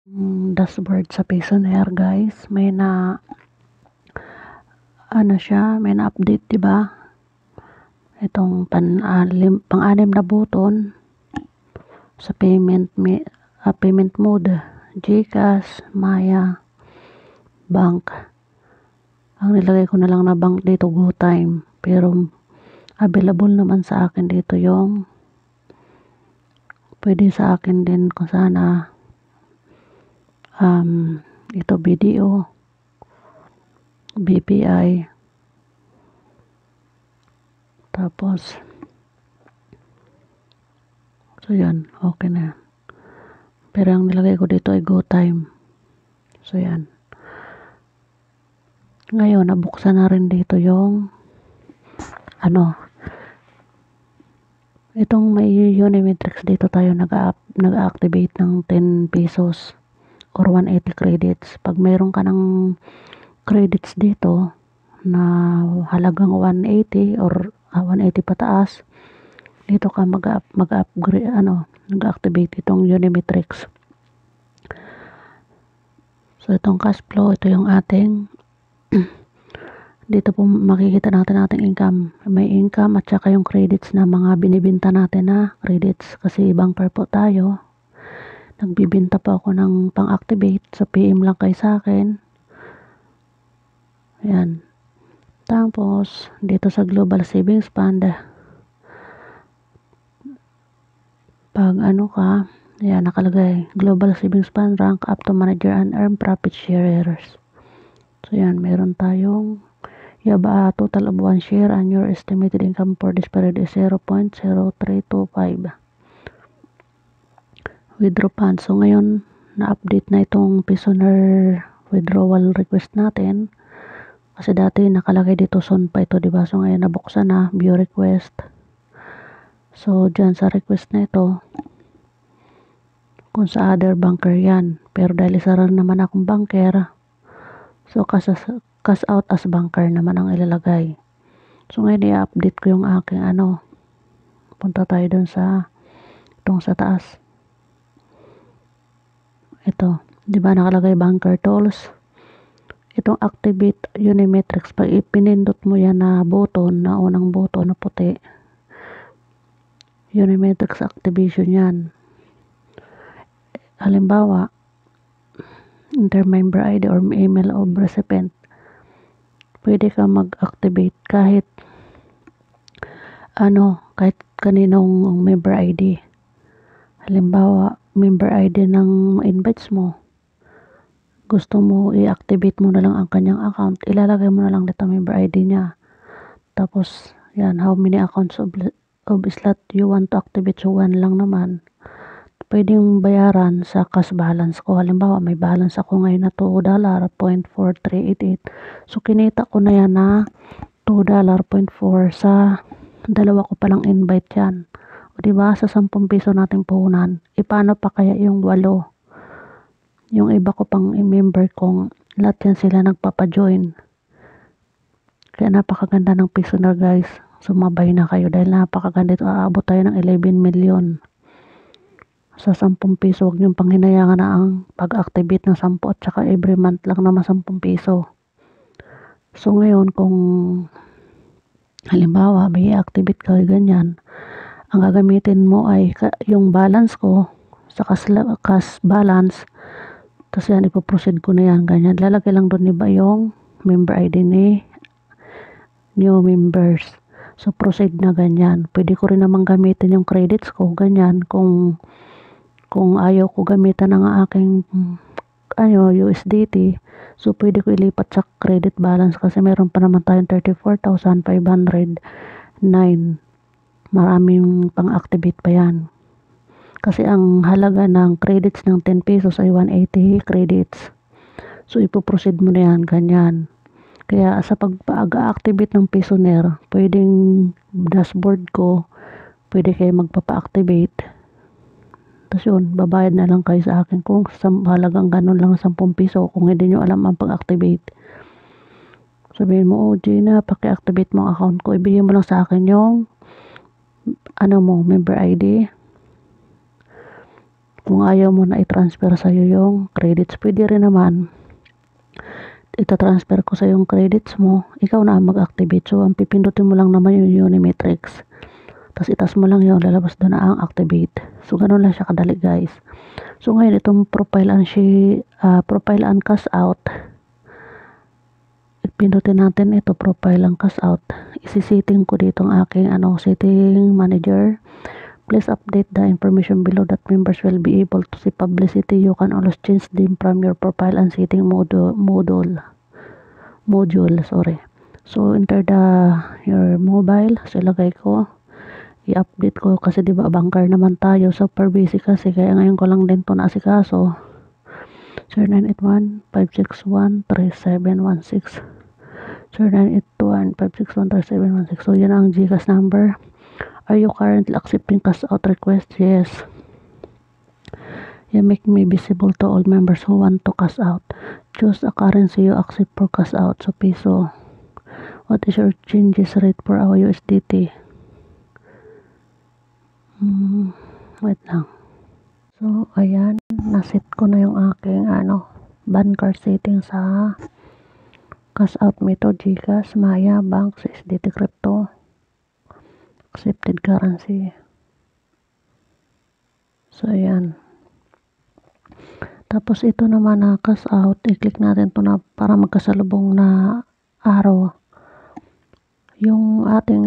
Dashboard sa Payoneer guys, may may na-update, 'di ba? Itong pang-anim na button sa payment mode, GCash, Maya, Bank. Ang nilagay ko na lang na bank dito, GoTime. Pero available naman sa akin dito yung pwede sa akin din kung sana ito BDO, BPI, tapos so yan, okay na. Pero ang nilagay ko dito ay GoTime. So yan. Ngayon nabuksan na rin dito yung itong may Unimetrics. Dito tayo nag-activate ng 10 pesos or 180 credits. Pag mayroon ka ng credits dito na halagang 180 or 180 pataas, dito ka mag-upgrade, nag-activate itong Unimetrics. So itong cash flow, ito yung ating dito po makikita natin ating income. May income at saka yung credits na mga binibenta natin na credits, kasi banker po tayo. Nagbibenta pa ako ng pang-activate, sa PM lang kayo sa akin. Ayan. Tapos dito sa Global Savings Fund, pag ayan, nakalagay Global Savings Fund rank up to manager and earn profit sharers. So yan, meron tayong total of 1 share and your estimated income for this period is 0.0325. Withdraw funds. So ngayon na-update na itong Payoneer withdrawal request natin, kasi dati nakalagay dito son pa ito, diba? So ngayon nabuksan na, view request. So dyan sa request na ito, kung sa other banker yan, pero dahil isa rin naman akong banker, so cash out as banker naman ang ilalagay. So ngayon i-update ko yung aking punta tayo dun sa itong sa taas. Ito, di ba nakalagay banker tools? Itong activate Unimetrics, pag ipinindot mo yan na button, na unang button na puti, Unimetrics activation yan. Halimbawa, enter member ID or email of recipient, pwede ka mag-activate kahit kahit kaninong member ID. Halimbawa, member ID ng invites mo, gusto mo i-activate mo na lang ang kanyang account, ilalagay mo na lang dito member ID niya. Tapos yan, how many accounts of slot you want to activate, so 1 lang naman. Pwedeng bayaran sa cash balance ko. Halimbawa, may balance ako ngayon na $2.4388. So kinita ko na yan na $2.4 sa dalawa ko palang invite yan. O diba, sa 10 piso nating puhunan. Paano pa kaya yung 8? Yung iba ko pang member kong lahat yan sila nagpapa-join. Kaya napakaganda ng Payoneer guys. Sumabay na kayo dahil napakaganda ito. Aabot tayo ng 11 million. Sa 10 piso, huwag niyong panghinayangan na ang pag-activate ng 10 at saka every month lang naman 10 piso. So ngayon, kung halimbawa may activate ka ganyan, ang gagamitin mo ay yung balance ko sa cash balance, tapos yan ipoproceed ko na yan ganyan. Lalagay lang doon, iba yung member ID ni new members. So proceed na ganyan. Pwede ko rin naman gamitin yung credits ko ganyan kung ayaw ko gamitan ng aking USDT. So pwede ko ilipat sa credit balance, kasi meron pa naman tayong 34,509. Maraming pang-activate pa yan. Kasi ang halaga ng credits ng 10 pesos ay 180 credits. So ipoproceed mo na yan ganyan. Kaya sa pag-activate ng Payoneer, pwedeng dashboard ko, pwede kayo magpapa-activate. Tapos yun, babayad na lang kayo sa akin kung halagang ganun lang 10 piso. Kung hindi nyo alam ang pag-activate, sabihin mo, Gina, paki-activate mo ang account ko. Ibigay mo lang sa akin yung member ID. Kung ayaw mo na i-transfer sa'yo yung credits, pwede rin naman ita-transfer ko sa yung credits mo, ikaw na ang mag-activate. So, ang pipindutin mo lang naman yung Unimetrics. Tapos, itas mo lang yun, lalabas doon na ang activate. So, ganun lang siya kadali, guys. So, ngayon, itong profile and cash out. Pindutin natin ito, profile and cash out. Isi-setting ko dito ang aking, setting manager. Please update the information below that members will be able to see publicity. You can always change them from your profile and setting module. So, enter your mobile. So, ilagay ko. I-update ko kasi diba banker naman tayo. Super busy kasi. Kaya ngayon ko lang din ito naasikaso. 0981-561-3716. 0981-561-3716. So, yan ang GCash number. Are you currently accepting cash out request? Yes. You make me visible to all members who want to cash out. Choose a currency you accept for cash out. So, peso. What is your changes rate for our USDT? Wait lang. So, ayan. Naset ko na yung aking, banker setting sa cash out method. GCash, Maya, Bank, SDT Crypto. Accepted currency. So, ayan. Tapos, ito naman na cash out. I-click natin ito na para magkasalubong na araw. Yung ating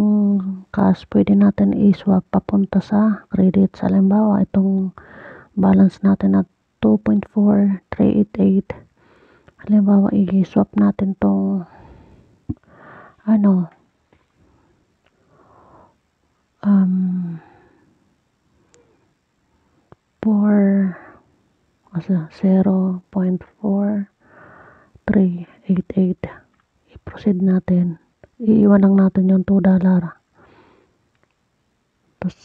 cash, pwede natin i-swap papunta sa credits. Halimbawa, itong balance natin na 2.4388. Halimbawa, i-swap natin itong for 0.4388. I-proceed natin. Iiwan lang natin yung $2. Tapos,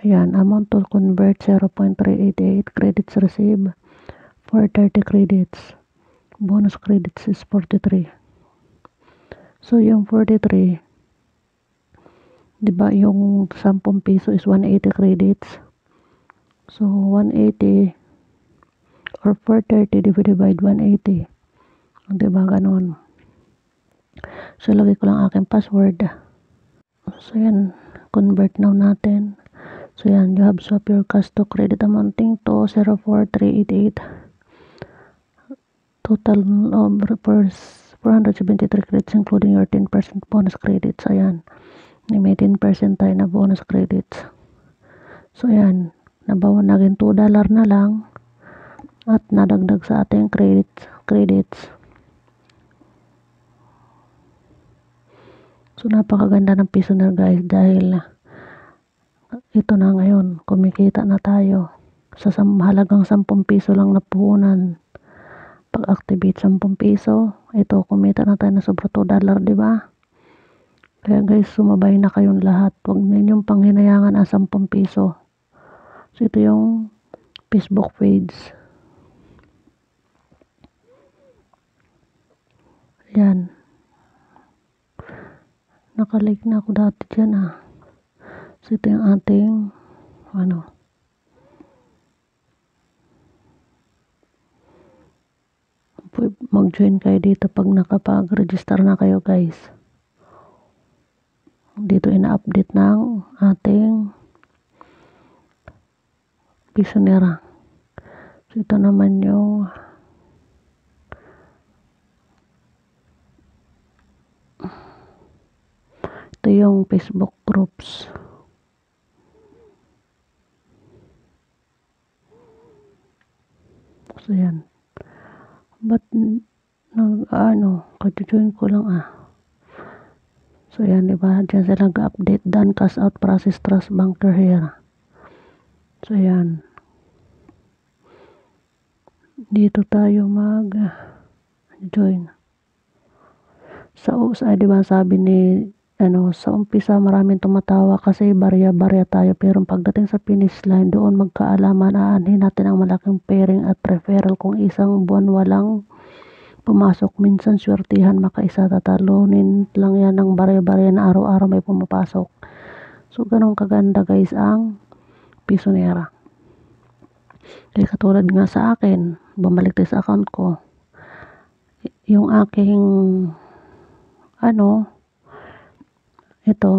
ayan, amount to convert 0.388. Credits receive for 30 credits. Bonus credits is 43. So, yung 43, diba yung 10 piso is 180 credits. So, 180 or 430 divided by 180. Diba ganun? So, lagay ko lang aking password. So, yan. Convert now natin. So, yan. You have swapped your cash to credit amounting to 0.4388. Total over 473 credits including your 10% bonus credits. Ayan. May 10% tayo na bonus credits. So, ayan. Nabawa naging $2 na lang at nadagdag sa ating credits. So, napakaganda ng piso na, guys, dahil ito na ngayon, kumikita na tayo sa halagang 10 piso lang na puhunan. Pag-activate 10 piso, ito kumita na tayo na sobra $2, di ba? Kaya, guys, sumabay na kayong lahat. Huwag ninyong panghinayangan ang 10 piso. So, ito yung Facebook page. Yan. Nakalike na ako dati dyan, So, ito yung ating, mag-join kayo dito pag nakapag-register na kayo, guys. Dito ina-update ng ating pisonera. So, ito naman yung Facebook groups. So, yan. But, kajojoin ko lang, So, yan, diba? Diyan sila nag-update. Done cash out process, trust banker here. So, yan. Dito tayo mag-join. Diba sabi ni, sa umpisa maraming tumatawa kasi barya-barya tayo. Pero pagdating sa finish line, doon magkaalaman, aanhin natin ang malaking pairing at referral. Kung isang buwan walang pumasok, minsan swertihan makaisa, tatalunin lang yan ng barya-barya na araw-araw may pumapasok. So, ganun kaganda, guys, ang pisonera. Hindi katulad nga sa akin, bumalik tayo sa account ko. Yung aking, ito,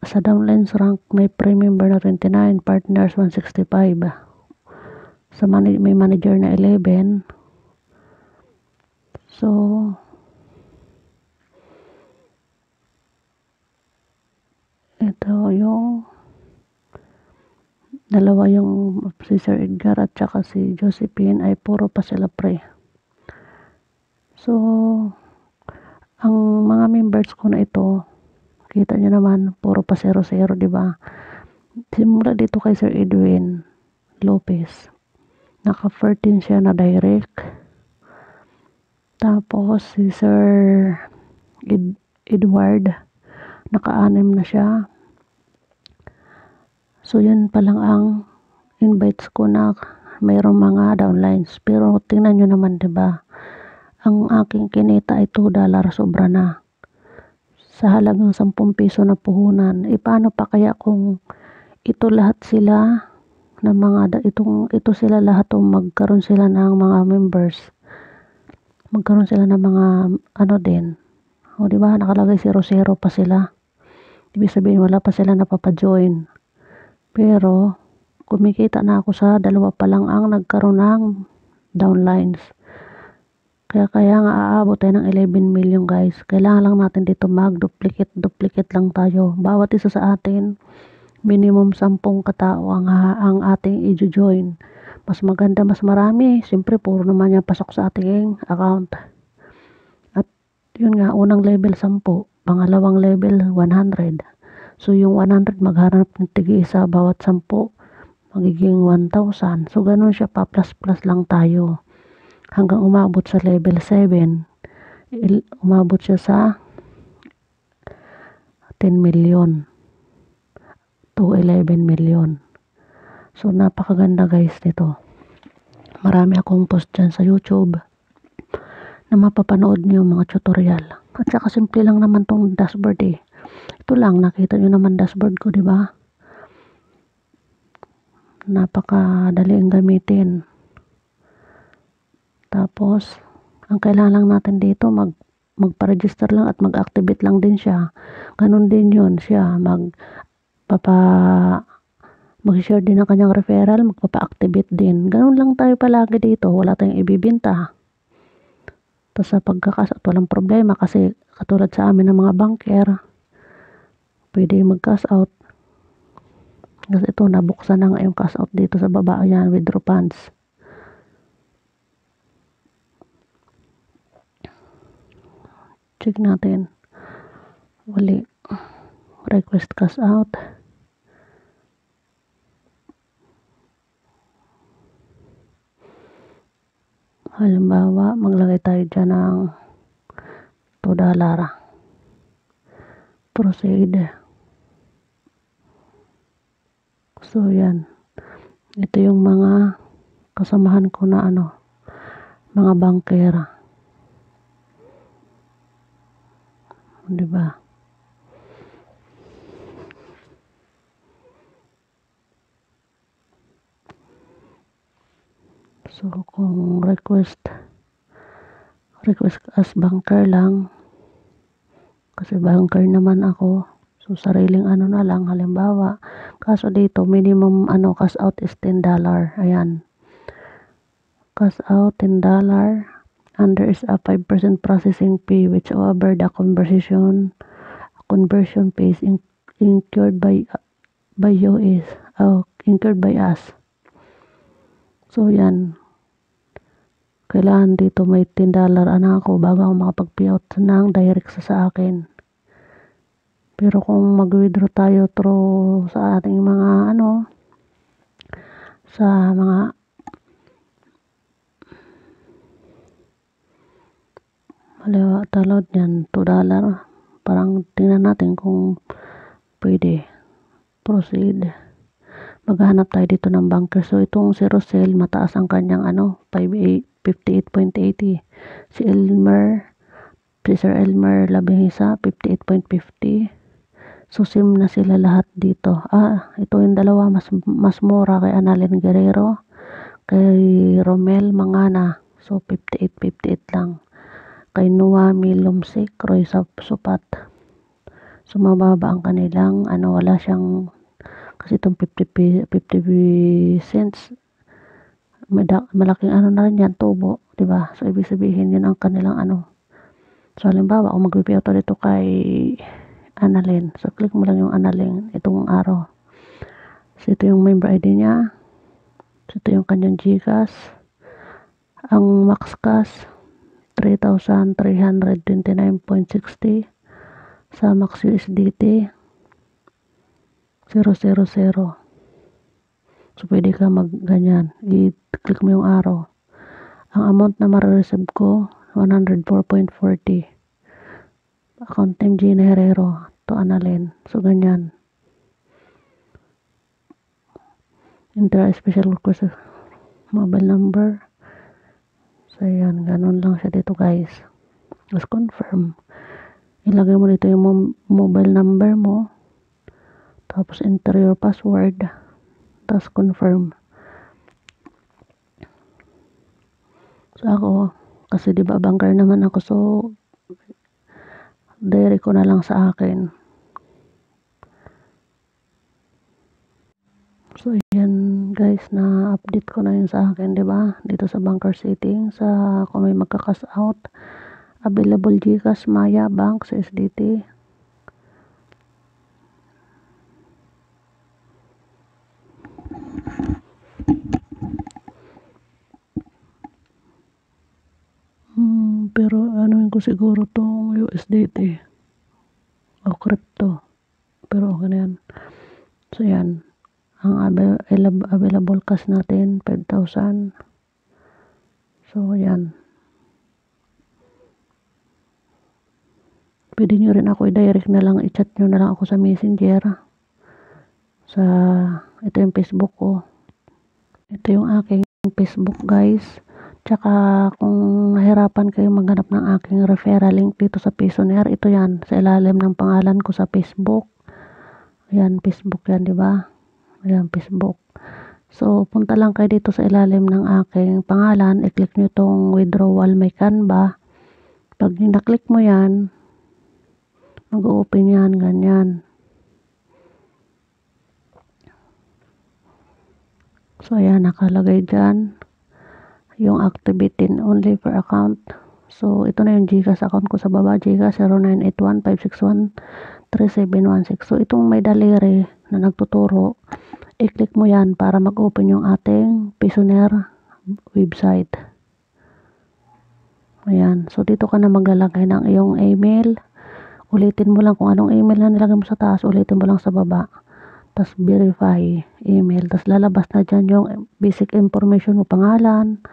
sa downlines rank may pre-member na 29, partners 165. May manager na 11. So, ito yung dalawa, yung si Sir Edgar at saka si Josephine ay puro pa sila pre. So, ang mga members ko na ito, kita nyo naman, puro pa 00, diba? Simula dito kay Sir Edwin Lopez, naka 14 siya na direct. Tapos si Sir Edward, naka-6 na siya. So yun pa lang ang invites ko na mayroong mga downlines. Pero tingnan nyo naman, diba? Ang aking kinita ay $2, sobra na. Sa halagang 10 piso na puhunan. Paano pa kaya kung ito lahat sila na mga ito sila lahat magkaroon sila ng mga members. Magkaroon sila ng mga din. O diba, nakalagay 00 pa sila. Ibig sabihin wala pa sila napapa-join. Pero kumikita na ako sa 2 pa lang ang nagkaroon ng downlines. Kaya nga aabot tayo ng 11 million guys. Kailangan lang natin dito mag-duplicate lang tayo. Bawat isa sa atin, minimum 10 katao ang ating i-join. Mas maganda, mas marami. Siyempre, puro naman yan pasok sa ating account. At yun nga, unang level 10, pangalawang level 100. So, yung 100 maghanap ng tig-isa bawat 10, magiging 1,000. So, ganun siya pa, plus lang tayo. Hanggang umabot sa level 7, umabot siya sa 10 million to 11 million. So, napakaganda guys nito. Marami akong post dyan sa YouTube na mapapanood niyo mga tutorial. At saka simple lang naman tong dashboard eh. Ito lang, nakita nyo naman dashboard ko, di ba? Napakadali ang gamitin. Tapos, ang kailangan lang natin dito, magpa-register lang at mag-activate lang din siya. Ganun din yun siya. Mag-share din ng kanyang referral, magpapa-activate din. Ganun lang tayo palagi dito. Wala tayong ibibinta. Tapos sa pagkakas at walang problema kasi katulad sa amin ng mga banker, pwede mag-cash out. Kasi ito, nabuksan na nga yung cash out dito sa baba. Ayan, withdraw funds. Check natin. Wali. Request cash out. Halimbawa, maglagay tayo dyan ng $2. Proceed. So, yan. Ito yung mga kasamahan ko na mga banker. Diba? So, kung request as banker lang, kasi banker naman ako, so sariling na lang, halimbawa, kaso dito, minimum cash out is $10. Ayan. Cash out $10, and there is a 5% processing fee, whichever the conversion fee is incurred by you is, incurred by us. So, yan. Kailangan dito may $10 ako bago ako makapag-payout ng direct sa akin. Pero kung mag-withdraw tayo through sa ating mga sa mga talod yan, $2. Parang tingnan natin kung pwede. Proceed. Maghanap tayo dito ng banker. So, itong Zero Cell, mataas ang kanyang 58.80. Si Sir Elmer Labihisa, 58.50. So, SIM na sila lahat dito. Ito yung dalawa, mas mura kay Annalyn Guerrero, kay Romel Mangana. So, 58 lang. Kay Nuami Lumsik, Roy Supat. So, mababa ang kanilang, wala siyang, kasi itong 50 cents, malaking na rin yan, tubo, diba? So, ibig sabihin yun ang kanilang So, halimbawa, kung mag-review dito kay Annalyn. So, click mo lang yung Annalyn itong araw. So, ito yung member ID niya. So, ito yung kanyang GCash. Ang max cash, 3,329.60. Sa max USDT, 000. So, pwede ka mag-ganyan. I-click mo yung araw. Ang amount na ma-receive ko, 104.40. Account name Gina Herrero to Annalyn. So, ganyan. Enter a special request mobile number. So, yan. Ganun lang siya dito, guys. Just confirm. Ilagay mo dito yung mobile number mo. Tapos, enter your password. Tapos, confirm. So, ako, kasi diba banker naman ako, so, diary ko na lang sa akin. So, yan guys, na update ko na yun sa akin, diba? Dito sa banker setting, sa kung may magka-cash out, available GCash, Maya, Bank, sa SDT. Pero anuin ko siguro tong USDT o crypto. Pero okay na yan. So, yan. Ang available cash natin, 5,000. So, yan. Pwede nyo rin ako i-direct na lang, i-chat nyo na lang ako sa Messenger. Ito yung Facebook ko. Ito yung aking Facebook, guys. Tsaka kung nahirapan kayo maghanap ng aking referral link dito sa Payoneer, ito yan, sa ilalim ng pangalan ko sa Facebook. Ayan, Facebook yan, di ba? Ayan, Facebook. So, punta lang kayo dito sa ilalim ng aking pangalan, i-click nyo itong withdrawal my Canva. Pag na-click mo yan, mag-open yan, ganyan. So, ayan, nakalagay dyan yung activating only per account. So, ito na yung GCash account ko sa baba, GCash 0981-561-3716. So, itong may daliri na nagtuturo, i-click mo yan para mag-open yung ating Payoneer website. Ayan. So, dito ka na maglalagay ng iyong email. Ulitin mo lang kung anong email na nilagay mo sa taas, ulitin mo lang sa baba. Tapos, verify email. Tapos, lalabas na dyan yung basic information mo, pangalan,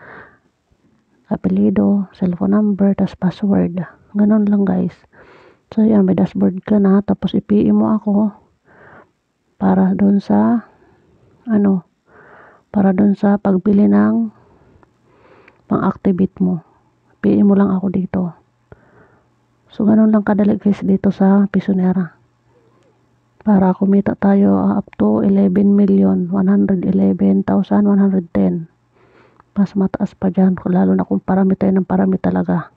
apelido, cellphone number, tapos password. Ganun lang, guys. So, yan, may dashboard ka na. Tapos, i-PM mo ako para doon sa pagbili ng pang-activate mo. PM mo lang ako dito. So, ganun lang kadali, guys, dito sa Payoneer. Para kumita tayo up to 11,111,110. Mas mataas pa dyan, lalo na kung parami tayo ng parami talaga.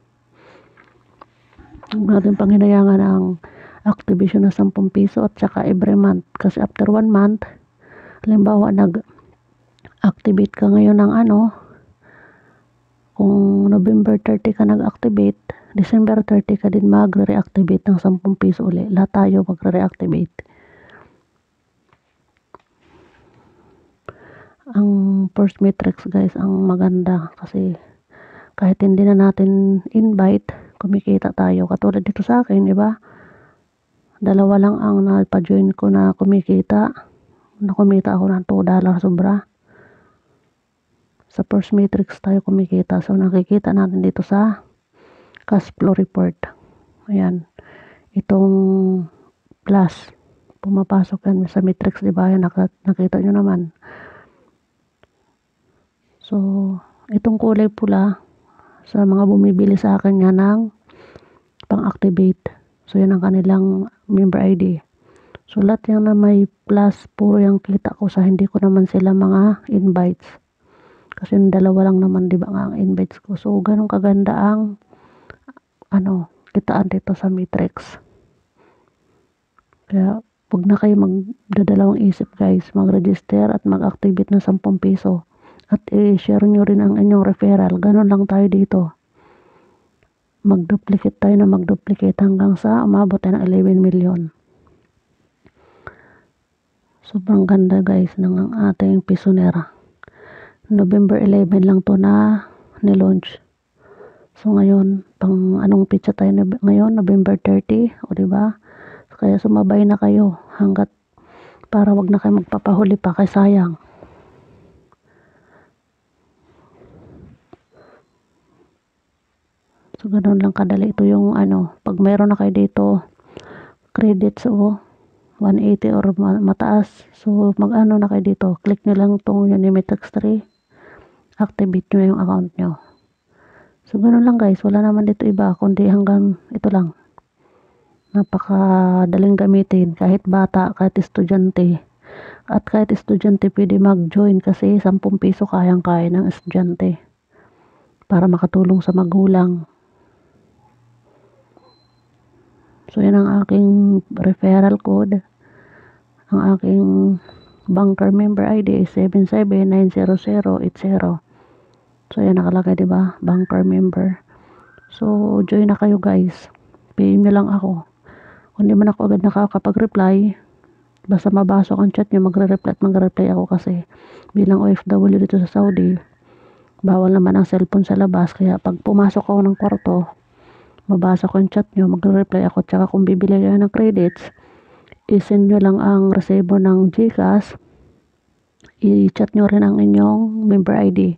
Huwag natin panghinayangan ang activation ng 10 piso at saka every month. Kasi after 1 month, halimbawa nag-activate ka ngayon ng kung November 30 ka nag-activate, December 30 ka din magre-reactivate ng 10 piso ulit. Lahat tayo magre-reactivate. Ang first matrix, guys, ang maganda kasi kahit hindi na natin invite, kumikita tayo. Katulad dito sa akin, di ba? 2 lang ang napajoin ko na kumikita. Nakumita ako ng $2 sobra. Sa first matrix tayo kumikita. So, nakikita natin dito sa cash flow report. Ayan. Itong plus, pumapasok yan sa matrix, di ba? Yan, nakita nyo naman. So, itong kulay pula, sa mga bumibili sa akin yan ng pang-activate. So, yan ang kanilang member ID. Sulat yan na may plus, puro yung kita ko sa hindi ko naman sila mga invites. Kasi yung dalawa lang naman, di ba nga ang invites ko. So, ganun kaganda ang, kitaan dito sa Matrix. Kaya, huwag na kayo magdadalawang isip guys. Mag-register at mag-activate ng 10 piso. At i-share nyo rin ang inyong referral. Ganun lang tayo dito. Mag-duplicate tayo na mag-duplicate hanggang sa umabot tayo ng 11 million. Sobrang ganda guys ng ating Pisonera. November 11 lang to na ni-launch. So ngayon, pang anong pitsa tayo ngayon? November 30, o diba? Kaya sumabay na kayo hanggat para wag na kayo magpapahuli pa kay sayang. So ganoon lang kadali. Ito yung pag mayroon na kayo dito credits 180 or mataas. So mag-ano na kayo dito. Click nyo lang itong Unimetex 3. Activate nyo na yung account nyo. So ganoon lang guys. Wala naman dito iba kundi hanggang ito lang. Napakadaling gamitin. Kahit bata, kahit estudyante. At kahit estudyante pwede mag-join kasi 10 piso kayang-kaya ng estudyante. Para makatulong sa magulang. So yan ang aking referral code. Ang aking banker member ID is 7790080. So yan nakalagay, diba? Banker member. So join na kayo guys. PM nyo lang ako. Kung di man ako agad nakakapag-reply, basta mabasa ang chat nyo, magre-reply ako kasi bilang OFW dito sa Saudi, bawal naman ang cellphone sa labas. Kaya pag pumasok ako ng kwarto, mabasa ko yung chat nyo, magre-reply ako. Tsaka kung bibili kayo ng credits, i-send nyo lang ang resebo ng GCash, i-chat nyo rin ang inyong member ID,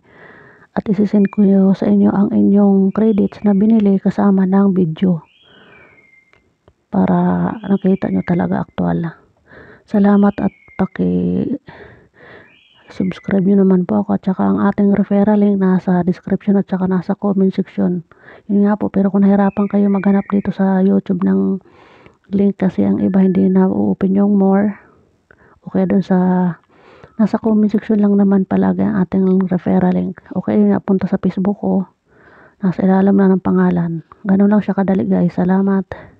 at isi-send ko sa inyo ang inyong credits na binili kasama ng video para nakita nyo talaga aktual. Salamat at subscribe nyo naman po ako, at saka ang ating referral link nasa description at saka nasa comment section. Yun nga po, pero kung nahirapan kayo maghanap dito sa YouTube ng link kasi ang iba hindi na open yung more, okay, doon sa nasa comment section lang naman palagi ang ating referral link. Okay, yun nga, punta sa Facebook ko, nasa ilalim na ng pangalan. Ganun lang siya kadali guys. Salamat.